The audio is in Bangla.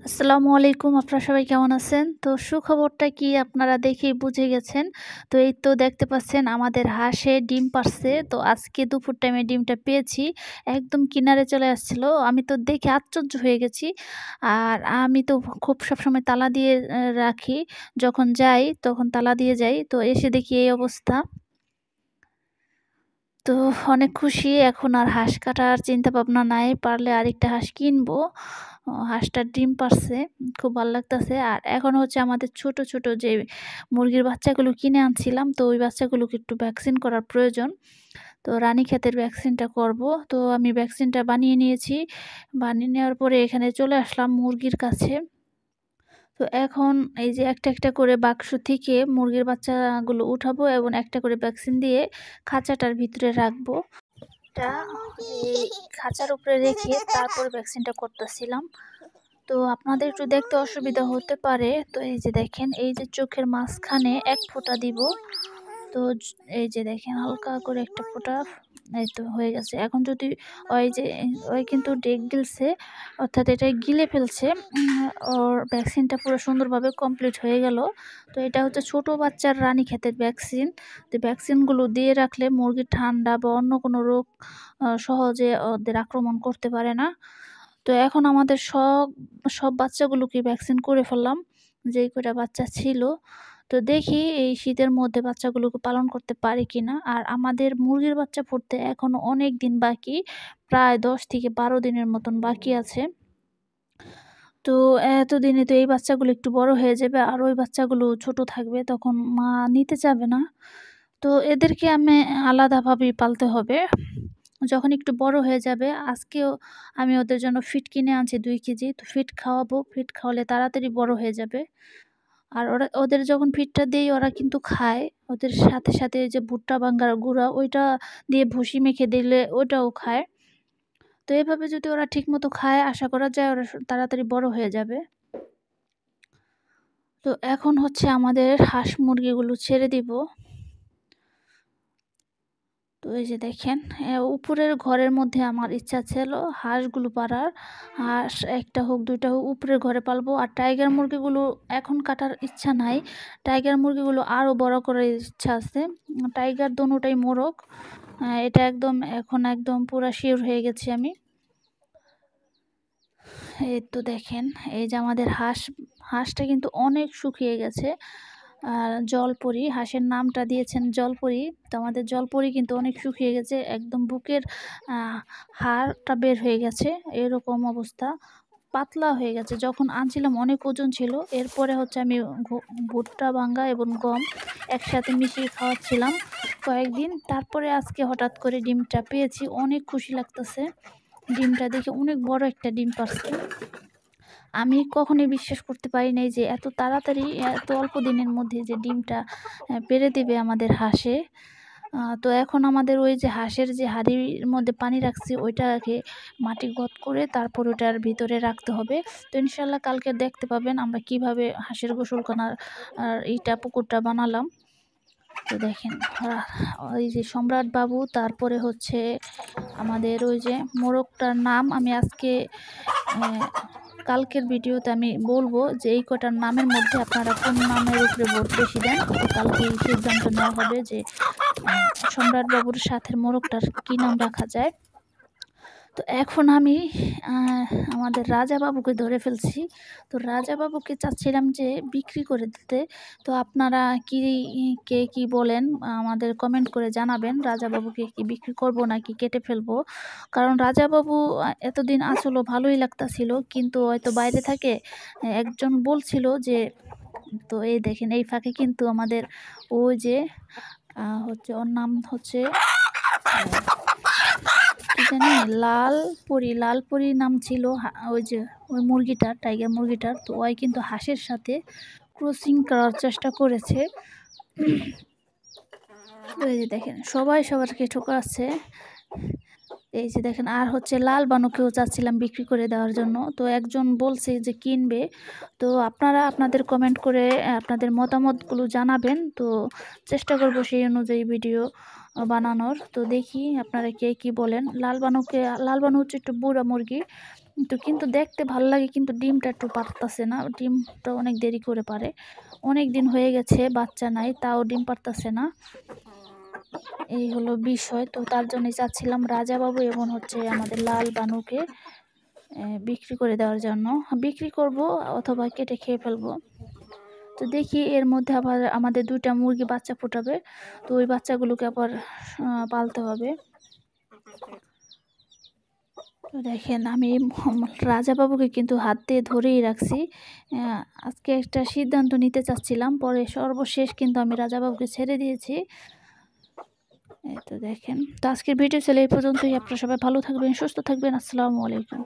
আসসালামু আলাইকুম। আপনারা সবাই কেমন আছেন? তো সুখবরটা কি আপনারা দেখেই বুঝে গেছেন। তো এই তো দেখতে পাচ্ছেন আমাদের হাঁসে ডিম পাড়ছে। তো আজকে দুপুর টাইমে ডিমটা পেয়েছি। একদম কিনারে চলে আসছিল। আমি তো দেখে আশ্চর্য হয়ে গেছি। আর আমি তো খুব সবসময় তালা দিয়ে রাখি। যখন যাই তখন তালা দিয়ে যাই। তো এসে দেখি এই অবস্থা। তো অনেক খুশি। এখন আর হাঁস কাটার চিন্তাভাবনা নাই। পারলে আরেকটা হাঁস কিনবো। হাঁসটার ডিম পাড়ছে। খুব ভাল লাগতাছে। আর এখন হচ্ছে আমাদের ছোট, ছোট যে মুরগির বাচ্চাগুলো কিনে আনছিলাম, তো ওই বাচ্চাগুলোকে একটু ভ্যাকসিন করার প্রয়োজন। তো রানীক্ষেতের ভ্যাকসিনটা করবো। তো আমি ভ্যাকসিনটা বানিয়ে নিয়েছি। বানিয়ে নেওয়ার পরে এখানে চলে আসলাম মুরগির কাছে। তো এখন এই যে একটা, একটা করে বাক্স থেকে মুরগির বাচ্চাগুলো উঠাবো এবং একটা করে ভ্যাকসিন দিয়ে খাঁচাটার ভিতরে রাখবো। এটা এই খাঁচার উপরে রেখে তারপর ভ্যাকসিনটা করতেছিলাম। তো আপনাদের একটু দেখতে অসুবিধা হতে পারে। তো এই যে দেখেন, এই যে চোখের মাঝখানে ১ ফোঁটা দিব। তো এই যে দেখেন হালকা করে একটা ফোঁটা, এই তো হয়ে গেছে। এখন যদি ওই যে ওই কিন্তু ডেক গিলছে, অর্থাৎ এটা গিলে ফেলছে। ওর ভ্যাকসিনটা পুরো সুন্দরভাবে কমপ্লিট হয়ে গেল। তো এটা হচ্ছে ছোট বাচ্চার রানীক্ষেতের ভ্যাকসিন। তো ভ্যাকসিনগুলো দিয়ে রাখলে মুরগির ঠান্ডা বা অন্য কোনো রোগ সহজে ওদের আক্রমণ করতে পারে না। তো এখন আমাদের সব বাচ্চাগুলোকে ভ্যাকসিন করে ফেললাম, যেই কয়টা বাচ্চা ছিল। তো দেখি এই শীতের মধ্যে বাচ্চাগুলোকে পালন করতে পারি কিনা। আর আমাদের মুরগির বাচ্চা ফুটতে এখনো অনেক দিন বাকি, প্রায় ১০ থেকে ১২ দিনের মতন বাকি আছে। তো এতদিনে তো এই বাচ্চাগুলো একটু বড় হয়ে যাবে, আর ওই বাচ্চাগুলো ছোট থাকবে, তখন মা নিতে চাবে না। তো এদেরকে আলাদাভাবেই পালতে হবে। যখন একটু বড় হয়ে যাবে, আজকেও আমি ওদের জন্য ফিড কিনে আনছি ২ কেজি। তো ফিড খাওয়াবো, ফিড খাওয়ালে তাড়াতাড়ি বড় হয়ে যাবে। আর ওদের যখন ফিডটা দেই ওরা কিন্তু খায়। ওদের সাথে, সাথে ওই যে ভুট্টা ভাঙ্গার গুঁড়া ওইটা দিয়ে ভুসি মেখে দিলে ওটাও খায়। তো এভাবে যদি ওরা ঠিকমতো খায়, আশা করা যায় ওরা তাড়াতাড়ি বড় হয়ে যাবে। তো এখন হচ্ছে আমাদের হাঁস মুরগিগুলো ছেড়ে দিব। তো এই যে দেখেন, উপরের ঘরের মধ্যে আমার ইচ্ছা ছিল হাঁসগুলো পাড়ার। হাঁস ১ টা হোক ২ টা হোক উপরের ঘরে পালবো। আর টাইগার মুরগিগুলো এখন কাটার ইচ্ছা নাই। টাইগার মুরগিগুলো আরও বড় করার ইচ্ছা আছে। টাইগার দোনোটাই মোরগ। এটা এখন একদম পুরা শিওর হয়ে গেছি আমি। এই তো দেখেন, এই যে আমাদের হাঁসটা কিন্তু অনেক শুকিয়ে গেছে। আর জলপরি, হাঁসের নামটা দিয়েছেন জলপরি। তো আমাদের জলপরি কিন্তু অনেক শুকিয়ে গেছে। একদম বুকের আ হাড়টা বের হয়ে গেছে। এরকম অবস্থা। পাতলা হয়ে গেছে। যখন আনছিলাম অনেক ওজন ছিল। এরপরে হচ্ছে আমি ভুট্টা ভাঙ্গা এবং গম একসাথে মিশিয়ে খাওয়াচ্ছিলাম কয়েকদিন। তারপরে আজকে হঠাৎ করে ডিমটা পেয়েছি। অনেক খুশি লাগতেছে। ডিমটা দেখে অনেক বড় একটা ডিম পারছে। আমি কখনোই বিশ্বাস করতে পারি নাই যে এত তাড়াতাড়ি এত অল্প দিনের মধ্যে যে ডিমটা পেড়ে দেবে আমাদের হাঁসে। তো এখন আমাদের ওই যে হাঁসের যে হাঁড়ির মধ্যে পানি রাখছি ওইটাকে মাটি গত করে তারপর ওটার ভিতরে রাখতে হবে। তো ইনশাল্লাহ কালকে দেখতে পাবেন আমরা কিভাবে হাঁসের গোসলখানার এইটা পুকুরটা বানালাম। তো দেখেন ওই যে সম্রাট বাবু, তারপরে হচ্ছে আমাদের ওই যে মোরগটার নাম আমি আজকে কালকের ভিডিওতে আমি বলবো যে এই কটার নামের মধ্যে আপনারা কোন নামের উপরে ভোট বেশি দেন। তো কালকে এই সিদ্ধান্ত নেওয়া হবে যে সম্রাট বাবুর সাথে মোরগটার কি নাম রাখা যায়। তো এখন আমি আমাদের রাজা বাবুকে ধরে ফেলছি। তো রাজা বাবুকে চাচ্ছিলাম যে বিক্রি করে দিতে। তো আপনারা কে কি বলেন আমাদের কমেন্ট করে জানাবেন। রাজা বাবুকে কি বিক্রি করব নাকি কেটে ফেলবো? কারণ রাজা বাবু এতদিন আসলেও ভালোই লাগতাছিল, কিন্তু হয়তো বাইরে থাকে। একজন বলছিল যে, তো এই দেখেন এই ফাঁকে কিন্তু আমাদের ওই যে হচ্ছে ওর নাম হচ্ছে কি জানি লালপরি নাম ছিল ওই যে ওই মুরগিটার, টাইগার মুরগিটার। তো ওই কিন্তু হাঁসের সাথে ক্রসিং করার চেষ্টা করেছে। তো এই যে দেখেন সবাই সবারকে ঠকাচ্ছে। এই যে দেখেন, আর হচ্ছে লাল বানুকেও চাচ্ছিলাম বিক্রি করে দেওয়ার জন্য। তো একজন বলছে যে কিনবে। তো আপনারা আপনাদের কমেন্ট করে আপনাদের মতামতগুলো জানাবেন। তো চেষ্টা করব সেই অনুযায়ী ভিডিও বানানোর। তো দেখি আপনারা কে কি বলেন। লাল বানু হচ্ছে একটু বুড়া মুরগি। তো কিন্তু দেখতে ভালো লাগে, কিন্তু ডিমটা একটু পারতাছে না। ডিমটা অনেক দেরি করে পারে। অনেক দিন হয়ে গেছে বাচ্চা নাই, তাও ডিম পারতাছে না। এই হলো বিষয়। তো তার জন্যই চাচ্ছিলাম রাজাবাবু এবং হচ্ছে আমাদের লাল বানুকে বিক্রি করে দেওয়ার জন্য। বিক্রি করব অথবা কেটে খেয়ে ফেলবো। তো দেখি এর মধ্যে আবার আমাদের ২ টা মুরগি বাচ্চা ফোটাবে। তো ওই বাচ্চাগুলোকে আবার পালতে হবে। তো দেখেন আমি রাজাবাবুকে কিন্তু হাত দিয়ে ধরেই রাখছি। আজকে একটা সিদ্ধান্ত নিতে চাচ্ছিলাম, পরে সর্বশেষ কিন্তু আমি রাজাবাবুকে ছেড়ে দিয়েছি। এই তো দেখেন। তো আজকের ভিডিও ছিল এই পর্যন্তই। আপনারা সবাই ভালো থাকবেন, সুস্থ থাকবেন। আসসালামু আলাইকুম।